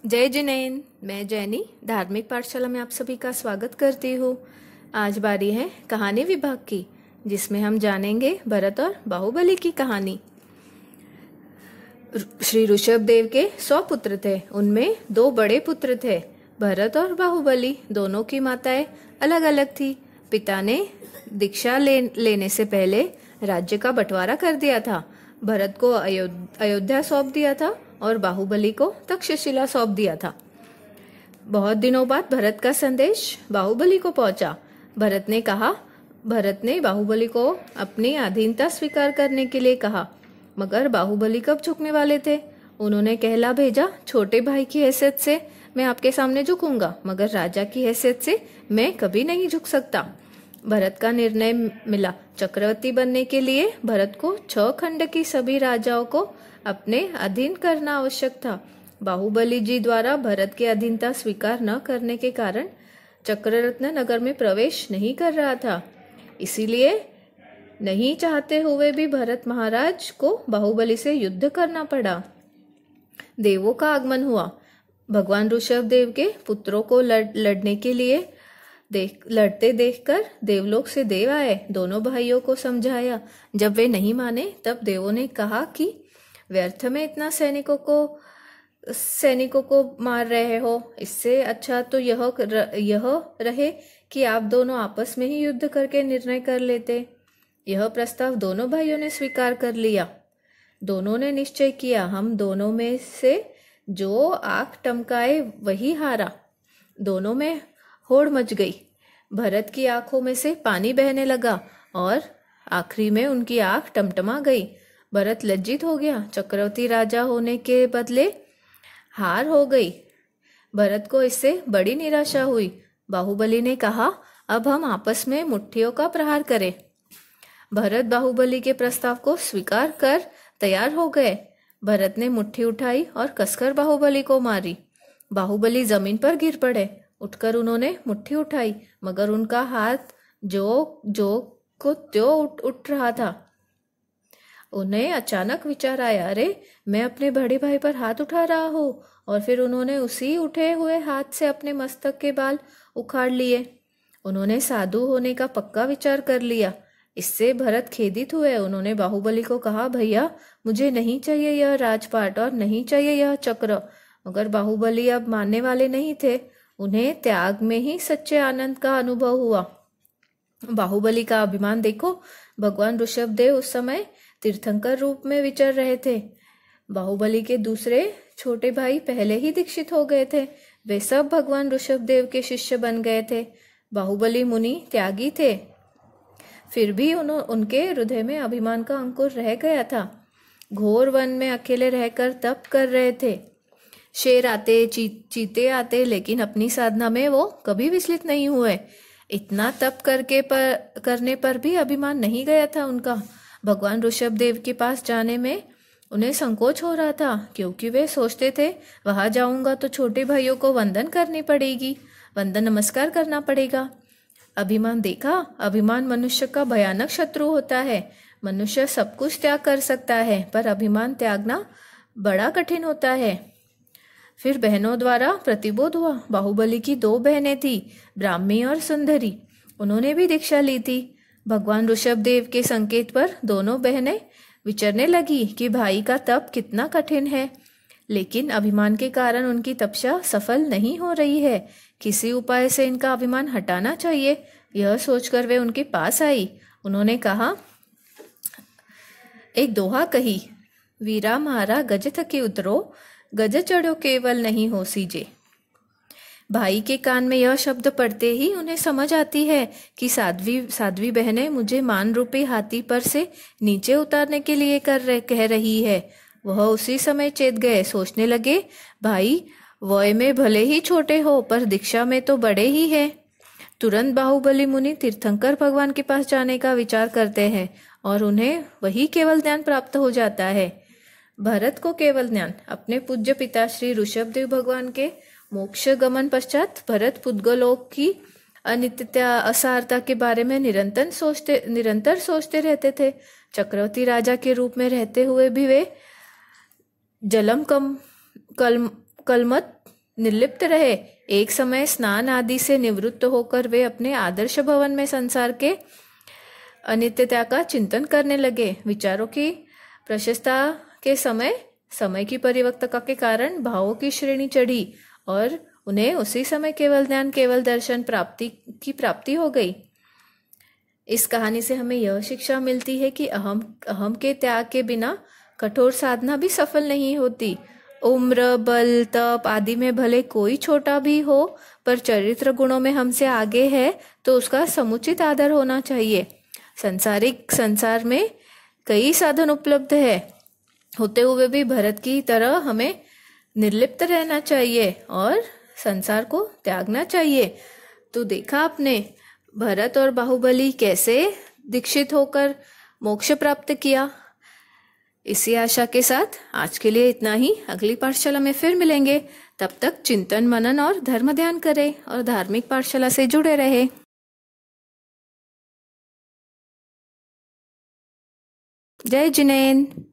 जय जिनेन। मैं जैनी धार्मिक पाठशाला में आप सभी का स्वागत करती हूँ। आज बारी है कहानी विभाग की, जिसमें हम जानेंगे भरत और बाहुबली की कहानी। श्री ऋषभ देव के 100 पुत्र थे। उनमें 2 बड़े पुत्र थे, भरत और बाहुबली। दोनों की माताएं अलग अलग थी। पिता ने दीक्षा लेने से पहले राज्य का बंटवारा कर दिया था। भरत को अयोध्या सौंप दिया था और बाहुबली को तक्षशिला सौंप दिया था। बहुत दिनों बाद भरत का संदेश बाहुबली को पहुंचा। भरत ने बाहुबली को अपनी अधीनता स्वीकार करने के लिए कहा, मगर बाहुबली कब झुकने वाले थे। उन्होंने कहला भेजा, छोटे भाई की हैसियत से मैं आपके सामने झुकूंगा, मगर राजा की हैसियत से मैं कभी नहीं झुक सकता। भरत का निर्णय मिला। चक्रवर्ती बनने के लिए भरत को 6 खंड की सभी राजाओं को अपने अधीन करना आवश्यक था। बाहुबली जी द्वारा भरत की अधीनता स्वीकार न करने के कारण चक्ररत्न नगर में प्रवेश नहीं कर रहा था। इसीलिए नहीं चाहते हुए भी भरत महाराज को बाहुबली से युद्ध करना पड़ा। देवों का आगमन हुआ। भगवान ऋषभ देव के पुत्रों को लड़ने के लिए लड़ते देखकर देवलोक से देव आए। दोनों भाइयों को समझाया। जब वे नहीं माने तब देवों ने कहा कि व्यर्थ में इतना सैनिकों को मार रहे हो। इससे अच्छा तो यह रहे कि आप दोनों आपस में ही युद्ध करके निर्णय कर लेते। यह प्रस्ताव दोनों भाइयों ने स्वीकार कर लिया। दोनों ने निश्चय किया, हम दोनों में से जो आंख टमकाए वही हारा। दोनों में होड़ मच गई। भरत की आंखों में से पानी बहने लगा और आखिरी में उनकी आंख टमटमा गई। भरत लज्जित हो गया। चक्रवर्ती राजा होने के बदले हार हो गई। भरत को इससे बड़ी निराशा हुई। बाहुबली ने कहा, अब हम आपस में मुट्ठियों का प्रहार करें। भरत बाहुबली के प्रस्ताव को स्वीकार कर तैयार हो गए। भरत ने मुट्ठी उठाई और कसकर बाहुबली को मारी। बाहुबली जमीन पर गिर पड़े। उठकर उन्होंने मुट्ठी उठाई, मगर उनका हाथ जो को त्यों उठ रहा था। उन्हें अचानक विचार आया, अरे मैं अपने बड़े भाई पर हाथ उठा रहा हूँ। और फिर उन्होंने उसी उठे हुए हाथ से अपने मस्तक के बाल उखाड़ लिए। उन्होंने साधु होने का पक्का विचार कर लिया। इससे भरत खेदित हुए। उन्होंने बाहुबली को कहा, भैया मुझे नहीं चाहिए यह राजपाट और नहीं चाहिए यह चक्र। मगर बाहुबली अब मानने वाले नहीं थे। उन्हें त्याग में ही सच्चे आनंद का अनुभव हुआ। बाहुबली का अभिमान देखो। भगवान ऋषभ देव उस समय तीर्थंकर रूप में विचर रहे थे। बाहुबली के दूसरे छोटे भाई पहले ही दीक्षित हो गए थे। वे सब भगवान ऋषभ देव के शिष्य बन गए थे। बाहुबली मुनि त्यागी थे, फिर भी उनके हृदय में अभिमान का अंकुर रह गया था। घोर वन में अकेले रहकर तप कर रहे थे। शेर आते, चीते आते, लेकिन अपनी साधना में वो कभी विचलित नहीं हुए। इतना तप करने पर भी अभिमान नहीं गया था उनका। भगवान ऋषभ देव के पास जाने में उन्हें संकोच हो रहा था, क्योंकि वे सोचते थे वहां जाऊंगा तो छोटे भाइयों को वंदन करनी पड़ेगी, वंदन नमस्कार करना पड़ेगा। अभिमान देखा। अभिमान मनुष्य का भयानक शत्रु होता है। मनुष्य सब कुछ त्याग कर सकता है, पर अभिमान त्यागना बड़ा कठिन होता है। फिर बहनों द्वारा प्रतिबोध हुआ। बाहुबली की 2 बहनें थी, ब्राह्मी और सुंदरी। उन्होंने भी दीक्षा ली थी। भगवान ऋषभ देव के संकेत पर दोनों बहनें विचरने लगी कि भाई का तप कितना कठिन है, लेकिन अभिमान के कारण उनकी तपस्या सफल नहीं हो रही है। किसी उपाय से इनका अभिमान हटाना चाहिए। यह सोचकर वे उनके पास आई। उन्होंने कहा, एक दोहा कही, वीरा मारा गज थके उतरो, गज चढ़ो केवल नहीं हो सीजे। भाई के कान में यह शब्द पढ़ते ही उन्हें समझ आती है कि साध्वी बहनें मुझे मान रूपी हाथी पर से नीचे उतारने के लिए कह रही है। वह उसी समय चेत गए। सोचने लगे, भाई वय में भले ही छोटे हो, पर दीक्षा में तो बड़े ही हैं। तुरंत बाहुबली मुनि तीर्थंकर भगवान के पास जाने का विचार करते हैं और उन्हें वही केवल ज्ञान प्राप्त हो जाता है। भरत को केवल ज्ञान अपने पूज्य पिता श्री ऋषभदेव भगवान के मोक्ष गमन पश्चात भरत पुद्गलोक की अनित्यता, असारता के बारे में निरंतर सोचते रहते थे। चक्रवर्ती राजा के रूप में रहते हुए भी वे कलमत निर्लिप्त रहे। एक समय स्नान आदि से निवृत्त होकर वे अपने आदर्श भवन में संसार के अनित्यता का चिंतन करने लगे। विचारों की प्रशस्ता के समय की परिवर्तकता के कारण भावों की श्रेणी चढ़ी और उन्हें उसी समय केवल ज्ञान, केवल दर्शन की प्राप्ति हो गई। इस कहानी से हमें यह शिक्षा मिलती है कि अहम के त्याग के बिना कठोर साधना भी सफल नहीं होती। उम्र, बल, तप आदि में भले कोई छोटा भी हो, पर चरित्र गुणों में हमसे आगे है तो उसका समुचित आदर होना चाहिए। संसार में कई साधन उपलब्ध है, होते हुए भी भरत की तरह हमें निर्लिप्त रहना चाहिए और संसार को त्यागना चाहिए। तो देखा आपने भरत और बाहुबली कैसे दीक्षित होकर मोक्ष प्राप्त किया। इसी आशा के साथ आज के लिए इतना ही। अगली पाठशाला में फिर मिलेंगे। तब तक चिंतन, मनन और धर्म ध्यान करें और धार्मिक पाठशाला से जुड़े रहे। जय जिनेंद्र।